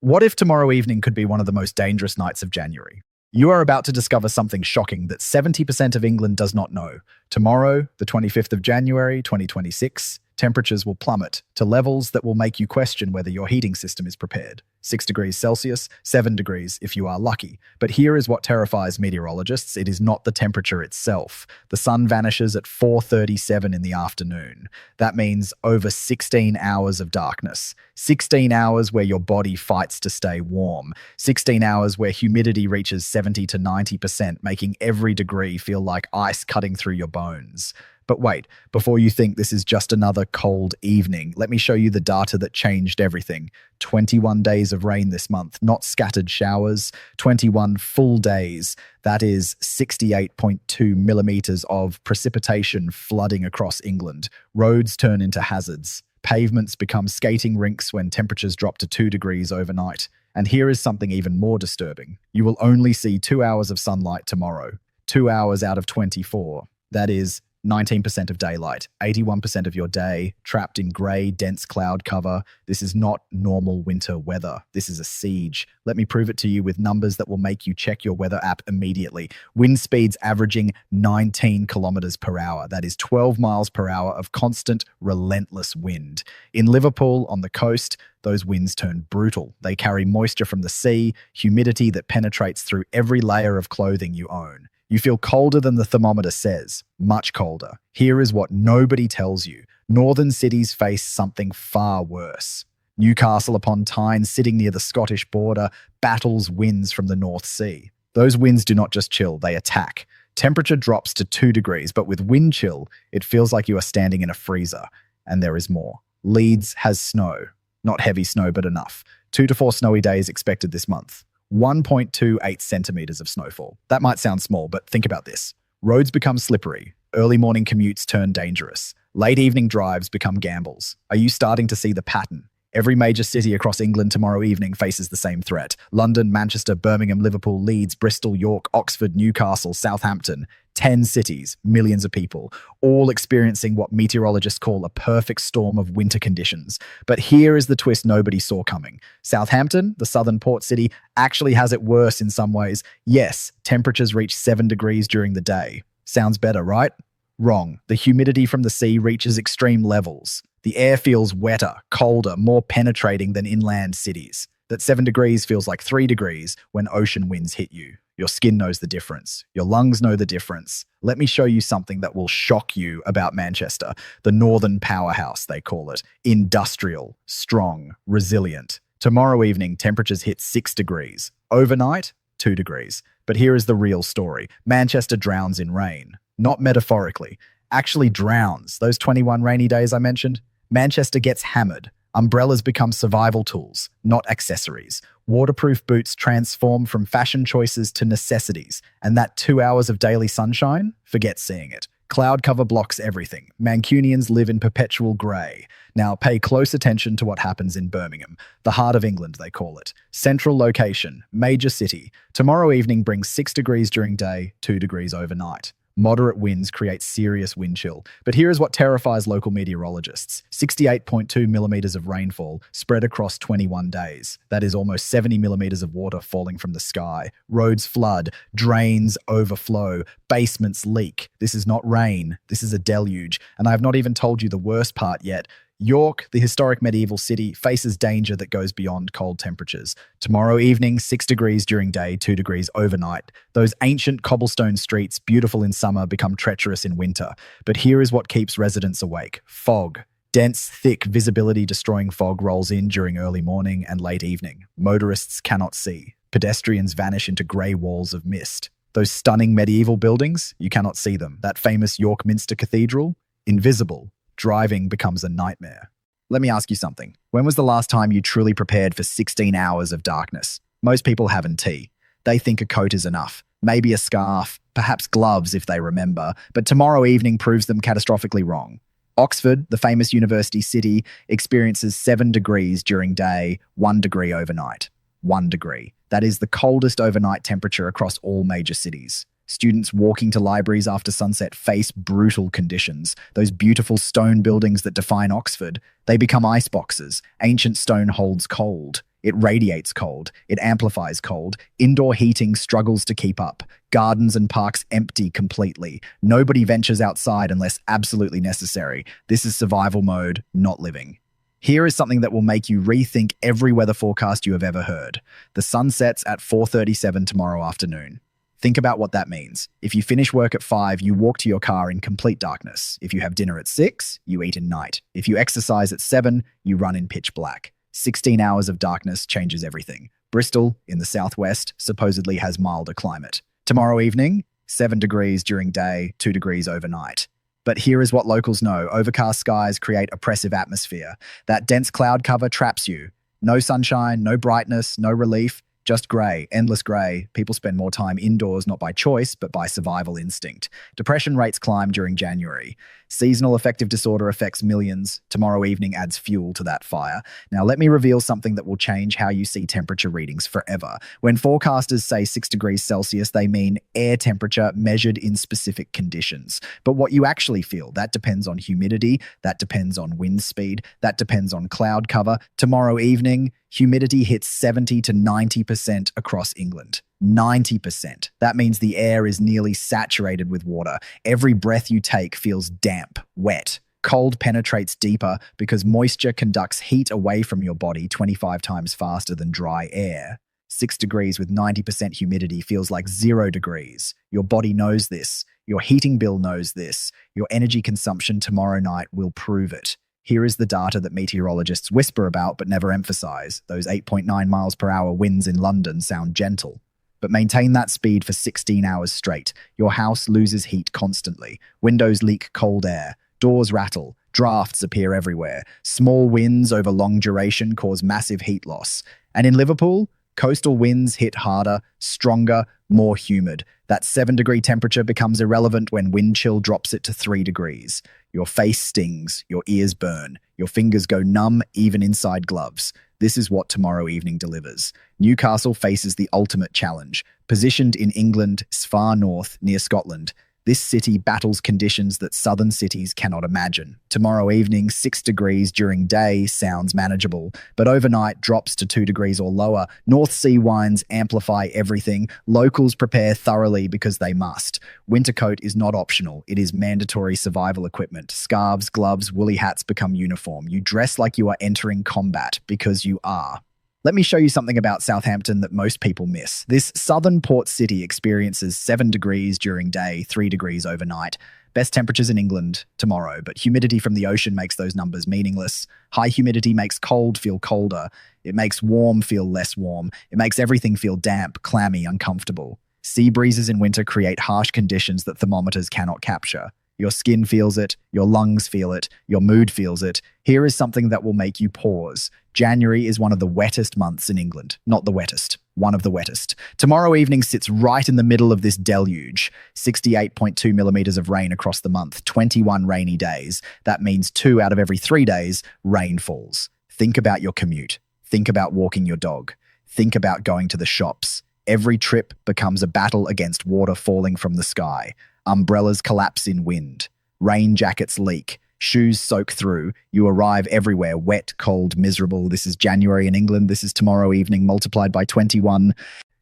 What if tomorrow evening could be one of the most dangerous nights of January? You are about to discover something shocking that 70% of England does not know. Tomorrow, the 25th of January, 2026, temperatures will plummet to levels that will make you question whether your heating system is prepared. 6 degrees Celsius, 7 degrees if you are lucky. But here is what terrifies meteorologists. It is not the temperature itself. The sun vanishes at 4:37 in the afternoon. That means over 16 hours of darkness. 16 hours where your body fights to stay warm. 16 hours where humidity reaches 70 to 90%, making every degree feel like ice cutting through your bones. But wait, before you think this is just another cold evening, let me show you the data that changed everything. 21 days of rain this month, not scattered showers, 21 full days. That is 68.2 millimeters of precipitation flooding across England. Roads turn into hazards. Pavements become skating rinks when temperatures drop to 2 degrees overnight. And here is something even more disturbing. You will only see 2 hours of sunlight tomorrow. 2 hours out of 24. That is 19% of daylight, 81% of your day, trapped in grey, dense cloud cover. This is not normal winter weather. This is a siege. Let me prove it to you with numbers that will make you check your weather app immediately. Wind speeds averaging 19 kilometers per hour. That is 12 miles per hour of constant, relentless wind. In Liverpool, on the coast, those winds turn brutal. They carry moisture from the sea, humidity that penetrates through every layer of clothing you own. You feel colder than the thermometer says, much colder. Here is what nobody tells you. Northern cities face something far worse. Newcastle upon Tyne, sitting near the Scottish border, battles winds from the North Sea. Those winds do not just chill, they attack. Temperature drops to 2 degrees, but with wind chill, it feels like you are standing in a freezer. And there is more. Leeds has snow. Not heavy snow, but enough. 2 to 4 snowy days expected this month. 1.28 centimeters of snowfall. That might sound small, but think about this. Roads become slippery. Early morning commutes turn dangerous. Late evening drives become gambles. Are you starting to see the pattern? Every major city across England tomorrow evening faces the same threat. London, Manchester, Birmingham, Liverpool, Leeds, Bristol, York, Oxford, Newcastle, Southampton. 10 cities, millions of people, all experiencing what meteorologists call a perfect storm of winter conditions. But here is the twist nobody saw coming. Southampton, the southern port city, actually has it worse in some ways. Yes, temperatures reach 7 degrees during the day. Sounds better, right? Wrong. The humidity from the sea reaches extreme levels. The air feels wetter, colder, more penetrating than inland cities. That 7 degrees feels like 3 degrees when ocean winds hit you. Your skin knows the difference. Your lungs know the difference. Let me show you something that will shock you about Manchester. The northern powerhouse, they call it. Industrial, strong, resilient. Tomorrow evening, temperatures hit 6 degrees. Overnight, 2 degrees. But here is the real story. Manchester drowns in rain. Not metaphorically. Actually drowns. Those 21 rainy days I mentioned. Manchester gets hammered. Umbrellas become survival tools, not accessories. Waterproof boots transform from fashion choices to necessities. And that 2 hours of daily sunshine? Forget seeing it. Cloud cover blocks everything. Mancunians live in perpetual grey. Now pay close attention to what happens in Birmingham. The heart of England, they call it. Central location, major city. Tomorrow evening brings 6 degrees during day, 2 degrees overnight. Moderate winds create serious wind chill. But here is what terrifies local meteorologists. 68.2 millimeters of rainfall spread across 21 days. That is almost 70 millimeters of water falling from the sky. Roads flood, drains overflow, basements leak. This is not rain, this is a deluge. And I have not even told you the worst part yet. York, the historic medieval city, faces danger that goes beyond cold temperatures. Tomorrow evening, 6 degrees during day, 2 degrees overnight. Those ancient cobblestone streets, beautiful in summer, become treacherous in winter. But here is what keeps residents awake. Fog. Dense, thick, visibility-destroying fog rolls in during early morning and late evening. Motorists cannot see. Pedestrians vanish into grey walls of mist. Those stunning medieval buildings, you cannot see them. That famous York Minster Cathedral, invisible. Driving becomes a nightmare. Let me ask you something. When was the last time you truly prepared for 16 hours of darkness? Most people haven't tea. They think a coat is enough. Maybe a scarf, perhaps gloves if they remember, but tomorrow evening proves them catastrophically wrong. Oxford, the famous university city, experiences 7 degrees during day, 1 degree overnight. 1 degree. That is the coldest overnight temperature across all major cities. Students walking to libraries after sunset face brutal conditions. Those beautiful stone buildings that define Oxford, they become ice boxes. Ancient stone holds cold. It radiates cold. It amplifies cold. Indoor heating struggles to keep up. Gardens and parks empty completely. Nobody ventures outside unless absolutely necessary. This is survival mode, not living. Here is something that will make you rethink every weather forecast you have ever heard. The sun sets at 4:37 tomorrow afternoon. Think about what that means. If you finish work at 5, you walk to your car in complete darkness. If you have dinner at 6, you eat in night. If you exercise at 7, you run in pitch black. 16 hours of darkness changes everything. Bristol, in the southwest, supposedly has milder climate. Tomorrow evening, 7 degrees during day, 2 degrees overnight. But here is what locals know. Overcast skies create oppressive atmosphere. That dense cloud cover traps you. No sunshine, no brightness, no relief. Just grey, endless grey. People spend more time indoors, not by choice, but by survival instinct. Depression rates climb during January. Seasonal affective disorder affects millions. Tomorrow evening adds fuel to that fire. Now, let me reveal something that will change how you see temperature readings forever. When forecasters say 6 degrees Celsius, they mean air temperature measured in specific conditions. But what you actually feel, that depends on humidity, that depends on wind speed, that depends on cloud cover. Tomorrow evening, humidity hits 70 to 90% across England. 90%. That means the air is nearly saturated with water. Every breath you take feels damp, wet. Cold penetrates deeper because moisture conducts heat away from your body 25 times faster than dry air. 6 degrees with 90% humidity feels like 0 degrees. Your body knows this. Your heating bill knows this. Your energy consumption tomorrow night will prove it. Here is the data that meteorologists whisper about but never emphasize. Those 8.9 miles per hour winds in London sound gentle. But maintain that speed for 16 hours straight. Your house loses heat constantly. Windows leak cold air. Doors rattle. Drafts appear everywhere. Small winds over long duration cause massive heat loss. And in Liverpool, coastal winds hit harder, stronger, more humid. That 7-degree temperature becomes irrelevant when wind chill drops it to 3 degrees. Your face stings, your ears burn, your fingers go numb even inside gloves. This is what tomorrow evening delivers. Newcastle faces the ultimate challenge. Positioned in England's far north, near Scotland, this city battles conditions that southern cities cannot imagine. Tomorrow evening, 6 degrees during day sounds manageable, but overnight drops to 2 degrees or lower. North Sea winds amplify everything. Locals prepare thoroughly because they must. Winter coat is not optional. It is mandatory survival equipment. Scarves, gloves, woolly hats become uniform. You dress like you are entering combat because you are. Let me show you something about Southampton that most people miss. This southern port city experiences 7 degrees during day, 3 degrees overnight. Best temperatures in England tomorrow, but humidity from the ocean makes those numbers meaningless. High humidity makes cold feel colder. It makes warm feel less warm. It makes everything feel damp, clammy, uncomfortable. Sea breezes in winter create harsh conditions that thermometers cannot capture. Your skin feels it, your lungs feel it, your mood feels it. Here is something that will make you pause. January is one of the wettest months in England. Not the wettest, one of the wettest. Tomorrow evening sits right in the middle of this deluge. 68.2 millimeters of rain across the month, 21 rainy days. That means 2 out of every 3 days, rain falls. Think about your commute. Think about walking your dog. Think about going to the shops. Every trip becomes a battle against water falling from the sky. Umbrellas collapse in wind. Rain jackets leak. Shoes soak through. You arrive everywhere, wet, cold, miserable. This is January in England. This is tomorrow evening multiplied by 21.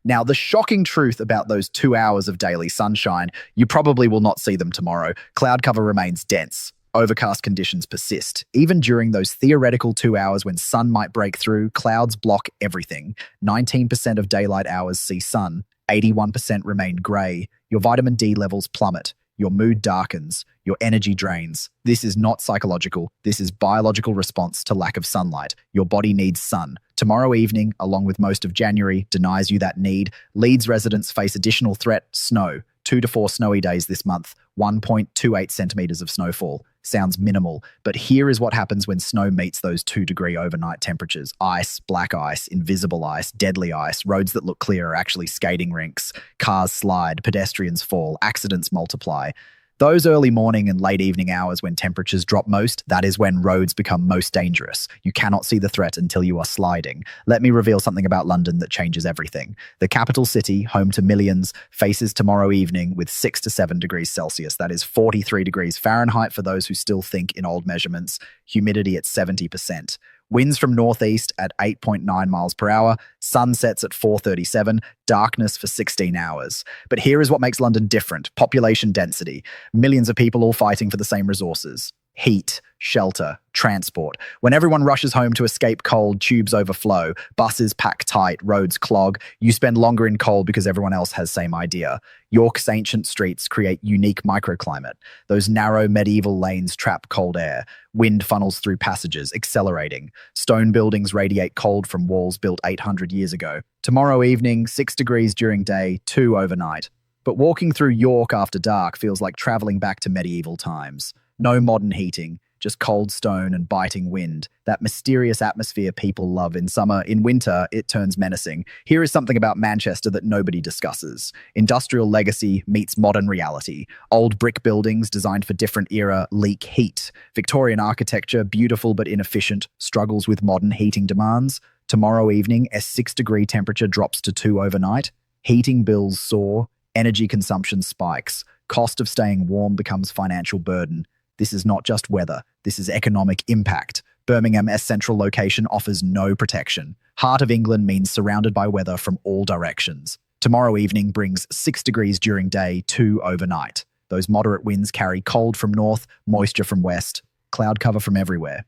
Now, the shocking truth about those 2 hours of daily sunshine, you probably will not see them tomorrow. Cloud cover remains dense. Overcast conditions persist. Even during those theoretical 2 hours when sun might break through, clouds block everything. 19% of daylight hours see sun. 81% remain grey. Your vitamin D levels plummet. Your mood darkens. Your energy drains. This is not psychological. This is biological response to lack of sunlight. Your body needs sun. Tomorrow evening, along with most of January, denies you that need. Leeds residents face additional threat, snow. 2 to 4 snowy days this month. 1.28 centimeters of snowfall. Sounds minimal, but here is what happens when snow meets those 2-degree overnight temperatures. Ice, black ice, invisible ice, deadly ice, roads that look clear are actually skating rinks, cars slide, pedestrians fall, accidents multiply. Those early morning and late evening hours when temperatures drop most, that is when roads become most dangerous. You cannot see the threat until you are sliding. Let me reveal something about London that changes everything. The capital city, home to millions, faces tomorrow evening with 6 to 7 degrees Celsius. That is 43 degrees Fahrenheit for those who still think in old measurements. Humidity at 70%. Winds from northeast at 8.9 miles per hour, sun sets at 4:37, darkness for 16 hours. But here is what makes London different: population density. Millions of people all fighting for the same resources. Heat, shelter, transport. When everyone rushes home to escape cold, tubes overflow, buses pack tight, roads clog, you spend longer in cold because everyone else has same idea. York's ancient streets create unique microclimate. Those narrow medieval lanes trap cold air. Wind funnels through passages, accelerating. Stone buildings radiate cold from walls built 800 years ago. Tomorrow evening, 6 degrees during day, 2 overnight. But walking through York after dark feels like traveling back to medieval times. No modern heating, just cold stone and biting wind. That mysterious atmosphere people love in summer. In winter, it turns menacing. Here is something about Manchester that nobody discusses. Industrial legacy meets modern reality. Old brick buildings designed for different era leak heat. Victorian architecture, beautiful but inefficient, struggles with modern heating demands. Tomorrow evening, a 6-degree temperature drops to 2 overnight. Heating bills soar. Energy consumption spikes. Cost of staying warm becomes financial burden. This is not just weather, this is economic impact. Birmingham's central location offers no protection. Heart of England means surrounded by weather from all directions. Tomorrow evening brings 6 degrees during day, 2 overnight. Those moderate winds carry cold from north, moisture from west, cloud cover from everywhere.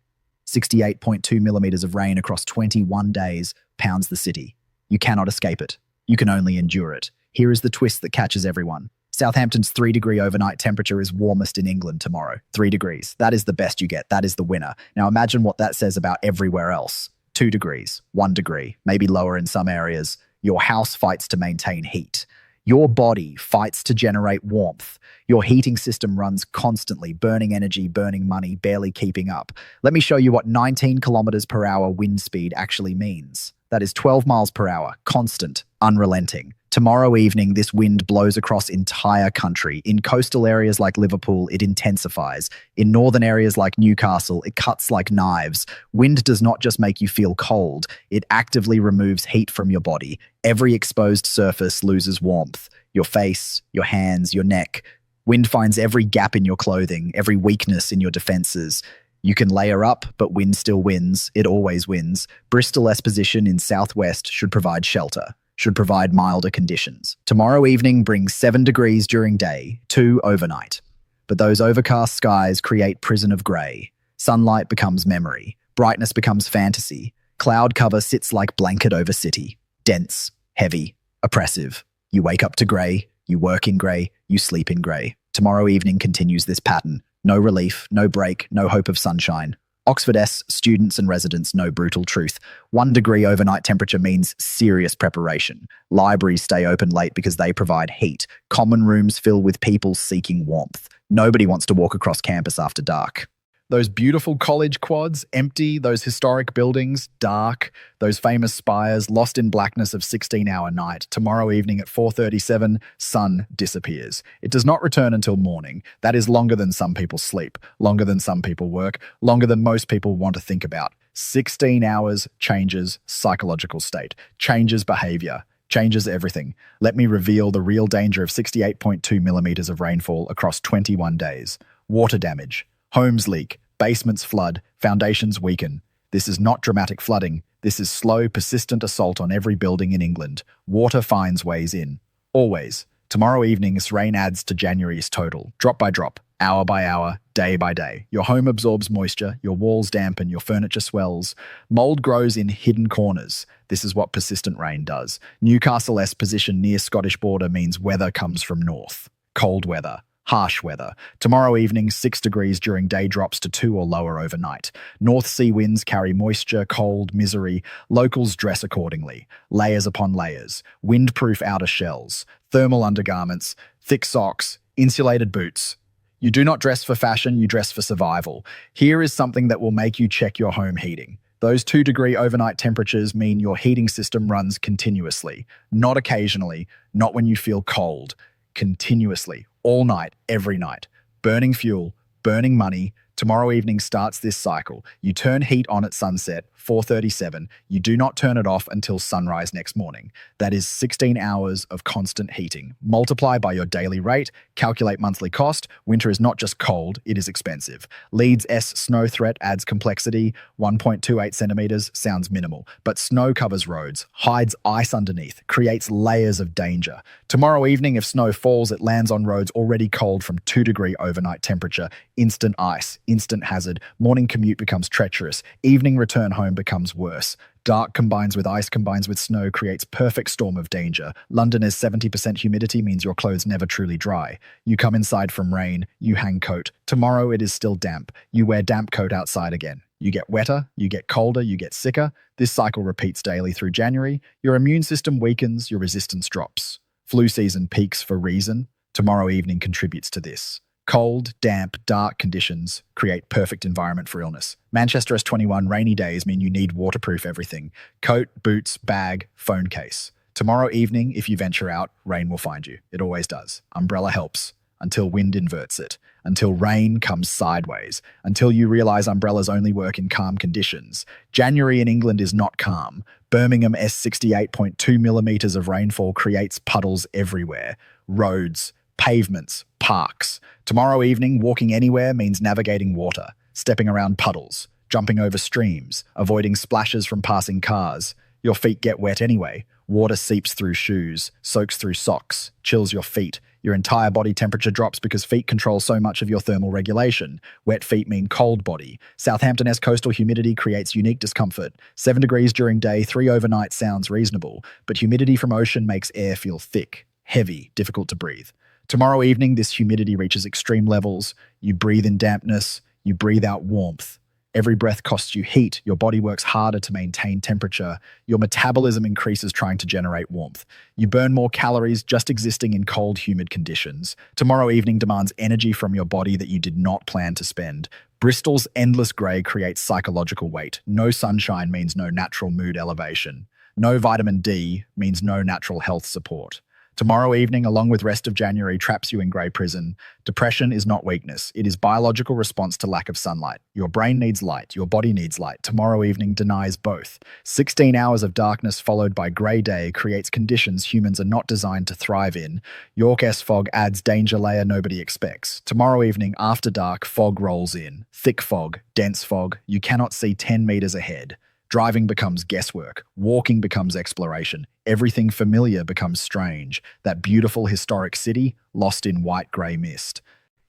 68.2 millimeters of rain across 21 days pounds the city. You cannot escape it. You can only endure it. Here is the twist that catches everyone. Southampton's 3-degree overnight temperature is warmest in England tomorrow. 3 degrees. That is the best you get. That is the winner. Now imagine what that says about everywhere else. 2 degrees, 1 degree, maybe lower in some areas. Your house fights to maintain heat. Your body fights to generate warmth. Your heating system runs constantly, burning energy, burning money, barely keeping up. Let me show you what 19 kilometers per hour wind speed actually means. That is 12 miles per hour, constant, unrelenting. Tomorrow evening, this wind blows across entire country. In coastal areas like Liverpool, it intensifies. In northern areas like Newcastle, it cuts like knives. Wind does not just make you feel cold, it actively removes heat from your body. Every exposed surface loses warmth. Your face, your hands, your neck. Wind finds every gap in your clothing, every weakness in your defenses. You can layer up, but wind still wins. It always wins. Bristol's position in southwest should provide shelter, should provide milder conditions. Tomorrow evening brings 7 degrees during day, 2 overnight. But those overcast skies create prison of grey. Sunlight becomes memory. Brightness becomes fantasy. Cloud cover sits like blanket over city. Dense, heavy, oppressive. You wake up to grey, you work in grey, you sleep in grey. Tomorrow evening continues this pattern. No relief, no break, no hope of sunshine. Oxford's students and residents know brutal truth. 1 degree overnight temperature means serious preparation. Libraries stay open late because they provide heat. Common rooms fill with people seeking warmth. Nobody wants to walk across campus after dark. Those beautiful college quads, empty, those historic buildings, dark, those famous spires, lost in blackness of 16-hour night. Tomorrow evening at 4:37, sun disappears. It does not return until morning. That is longer than some people sleep, longer than some people work, longer than most people want to think about. 16 hours changes psychological state, changes behavior, changes everything. Let me reveal the real danger of 68.2 millimeters of rainfall across 21 days. Water damage. Homes leak, basements flood, foundations weaken. This is not dramatic flooding. This is slow, persistent assault on every building in England. Water finds ways in. Always. Tomorrow evening's rain adds to January's total, drop by drop, hour by hour, day by day. Your home absorbs moisture, your walls dampen, your furniture swells. Mold grows in hidden corners. This is what persistent rain does. Newcastle's position near Scottish border means weather comes from north. Cold weather. Harsh weather. Tomorrow evening, 6 degrees during day drops to 2 or lower overnight. North sea winds carry moisture, cold, misery. Locals dress accordingly. Layers upon layers. Windproof outer shells. Thermal undergarments. Thick socks. Insulated boots. You do not dress for fashion, you dress for survival. Here is something that will make you check your home heating. Those 2-degree overnight temperatures mean your heating system runs continuously. Not occasionally, not when you feel cold. Continuously. All night, every night. Burning fuel, burning money. Tomorrow evening starts this cycle. You turn heat on at sunset, 4:37. You do not turn it off until sunrise next morning. That is 16 hours of constant heating. Multiply by your daily rate, calculate monthly cost. Winter is not just cold, it is expensive. Leeds S snow threat adds complexity. 1.28 centimeters sounds minimal, but snow covers roads, hides ice underneath, creates layers of danger. Tomorrow evening, if snow falls, it lands on roads already cold from 2-degree overnight temperature. Instant ice, instant hazard. Morning commute becomes treacherous. Evening return home becomes worse. Dark combines with ice combines with snow creates perfect storm of danger. London is 70% humidity means your clothes never truly dry. You come inside from rain, you hang coat. Tomorrow it is still damp. You wear damp coat outside again. You get wetter, you get colder, you get sicker. This cycle repeats daily through January. Your immune system weakens, your resistance drops. Flu season peaks for reason. Tomorrow evening contributes to this. Cold, damp, dark conditions create perfect environment for illness. Manchester S21 rainy days mean you need waterproof everything. Coat, boots, bag, phone case. Tomorrow evening, if you venture out, rain will find you. It always does. Umbrella helps until wind inverts it, until rain comes sideways, until you realize umbrellas only work in calm conditions. January in England is not calm. Birmingham S68.2 millimeters of rainfall creates puddles everywhere. Roads, pavements, parks. Tomorrow evening, walking anywhere means navigating water, stepping around puddles, jumping over streams, avoiding splashes from passing cars. Your feet get wet anyway. Water seeps through shoes, soaks through socks, chills your feet. Your entire body temperature drops because feet control so much of your thermal regulation. Wet feet mean cold body. Southampton-esque coastal humidity creates unique discomfort. 7 degrees during day, 3 overnight sounds reasonable, but humidity from ocean makes air feel thick, heavy, difficult to breathe. Tomorrow evening, this humidity reaches extreme levels. You breathe in dampness, you breathe out warmth. Every breath costs you heat. Your body works harder to maintain temperature. Your metabolism increases trying to generate warmth. You burn more calories just existing in cold, humid conditions. Tomorrow evening demands energy from your body that you did not plan to spend. Bristol's endless grey creates psychological weight. No sunshine means no natural mood elevation. No vitamin D means no natural health support. Tomorrow evening, along with rest of January, traps you in grey prison. Depression is not weakness. It is biological response to lack of sunlight. Your brain needs light. Your body needs light. Tomorrow evening denies both. 16 hours of darkness followed by grey day creates conditions humans are not designed to thrive in. York S fog adds danger layer nobody expects. Tomorrow evening, after dark, fog rolls in. Thick fog, dense fog. You cannot see 10 meters ahead. Driving becomes guesswork. Walking becomes exploration. Everything familiar becomes strange. That beautiful historic city, lost in white-grey mist.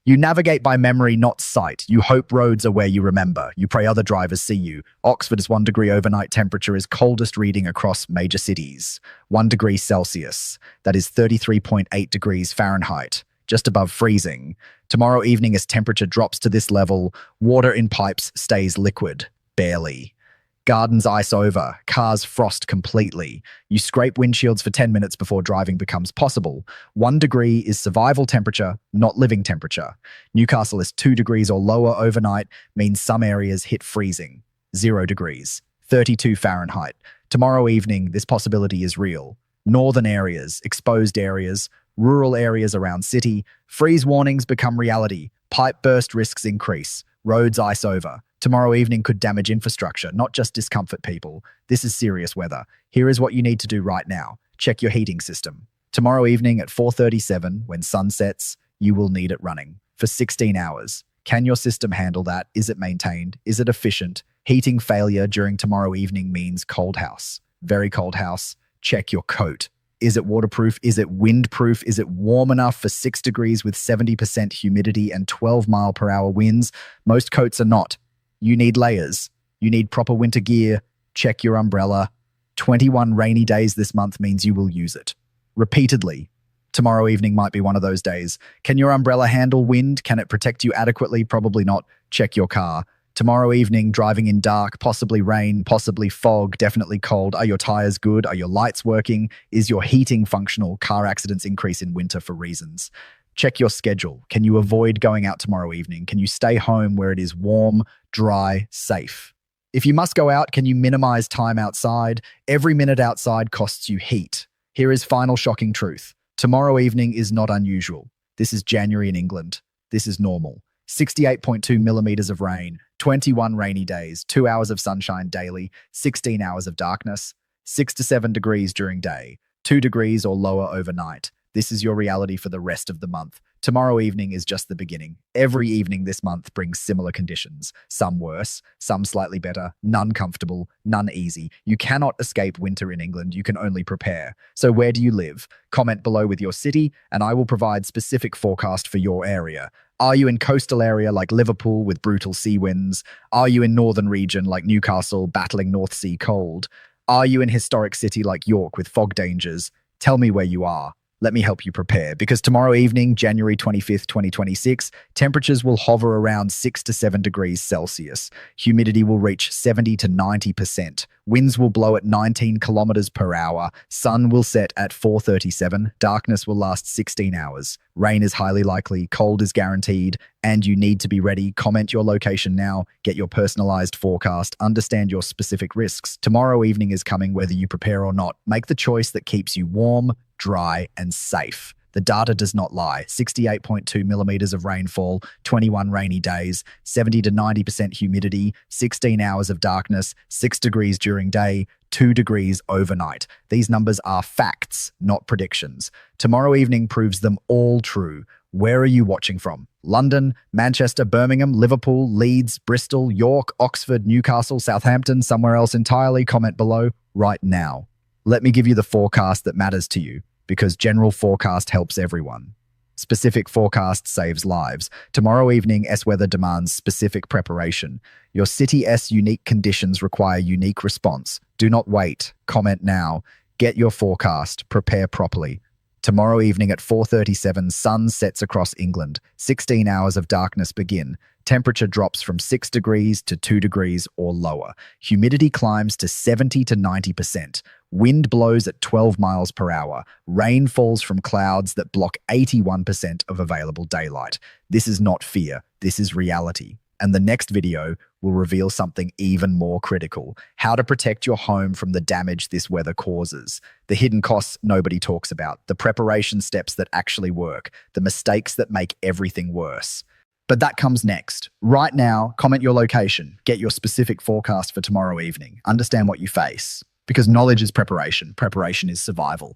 You navigate by memory, not sight. You hope roads are where you remember. You pray other drivers see you. Oxford's 1 degree overnight temperature is coldest reading across major cities. 1 degree Celsius. That is 33.8 degrees Fahrenheit. Just above freezing. Tomorrow evening, as temperature drops to this level, water in pipes stays liquid. Barely. Gardens ice over, cars frost completely. You scrape windshields for 10 minutes before driving becomes possible. 1 degree is survival temperature, not living temperature. Newcastle is 2 degrees or lower overnight, means some areas hit freezing. 0 degrees, 32 Fahrenheit. Tomorrow evening, this possibility is real. Northern areas, exposed areas, rural areas around city, freeze warnings become reality. Pipe burst risks increase. Roads ice over. Tomorrow evening could damage infrastructure, not just discomfort people. This is serious weather. Here is what you need to do right now. Check your heating system. Tomorrow evening at 4:37, when sun sets, you will need it running for 16 hours. Can your system handle that? Is it maintained? Is it efficient? Heating failure during tomorrow evening means cold house. Very cold house. Check your coat. Is it waterproof? Is it windproof? Is it warm enough for 6 degrees with 70% humidity and 12-mile-per-hour winds? Most coats are not. You need layers. You need proper winter gear. Check your umbrella. 21 rainy days this month means you will use it. Repeatedly. Tomorrow evening might be one of those days. Can your umbrella handle wind? Can it protect you adequately? Probably not. Check your car. Tomorrow evening, driving in dark, possibly rain, possibly fog, definitely cold. Are your tires good? Are your lights working? Is your heating functional? Car accidents increase in winter for reasons. Check your schedule. Can you avoid going out tomorrow evening? Can you stay home where it is warm, dry, safe? If you must go out, can you minimize time outside? Every minute outside costs you heat. Here is final shocking truth. Tomorrow evening is not unusual. This is January in England. This is normal. 68.2 millimeters of rain, 21 rainy days, 2 hours of sunshine daily, 16 hours of darkness, 6 to 7 degrees during day, 2 degrees or lower overnight. This is your reality for the rest of the month. Tomorrow evening is just the beginning. Every evening this month brings similar conditions. Some worse, some slightly better, none comfortable, none easy. You cannot escape winter in England. You can only prepare. So where do you live? Comment below with your city, and I will provide specific forecast for your area. Are you in coastal area like Liverpool with brutal sea winds? Are you in northern region like Newcastle battling North Sea cold? Are you in historic city like York with fog dangers? Tell me where you are. Let me help you prepare, because tomorrow evening, January 25th, 2026, temperatures will hover around 6 to 7 degrees Celsius. Humidity will reach 70 to 90%. Winds will blow at 19 kilometers per hour. Sun will set at 4:37. Darkness will last 16 hours. Rain is highly likely. Cold is guaranteed. And you need to be ready. Comment your location now. Get your personalized forecast. Understand your specific risks. Tomorrow evening is coming whether you prepare or not. Make the choice that keeps you warm, dry, and safe. The data does not lie. 68.2 millimeters of rainfall, 21 rainy days, 70 to 90% humidity, 16 hours of darkness, 6 degrees during day, 2 degrees overnight. These numbers are facts, not predictions. Tomorrow evening proves them all true. Where are you watching from? London, Manchester, Birmingham, Liverpool, Leeds, Bristol, York, Oxford, Newcastle, Southampton, somewhere else entirely? Comment below right now. Let me give you the forecast that matters to you, because general forecast helps everyone. Specific forecast saves lives. Tomorrow evening, weather demands specific preparation. Your city's unique conditions require unique response. Do not wait. Comment now. Get your forecast. Prepare properly. Tomorrow evening at 4:37, sun sets across England. 16 hours of darkness begin. Temperature drops from 6 degrees to 2 degrees or lower. Humidity climbs to 70 to 90%. Wind blows at 12 miles per hour. Rain falls from clouds that block 81% of available daylight. This is not fear. This is reality. And the next video will reveal something even more critical: how to protect your home from the damage this weather causes. The hidden costs nobody talks about, the preparation steps that actually work, the mistakes that make everything worse. But that comes next. Right now, comment your location, get your specific forecast for tomorrow evening, understand what you face. Because knowledge is preparation, preparation is survival.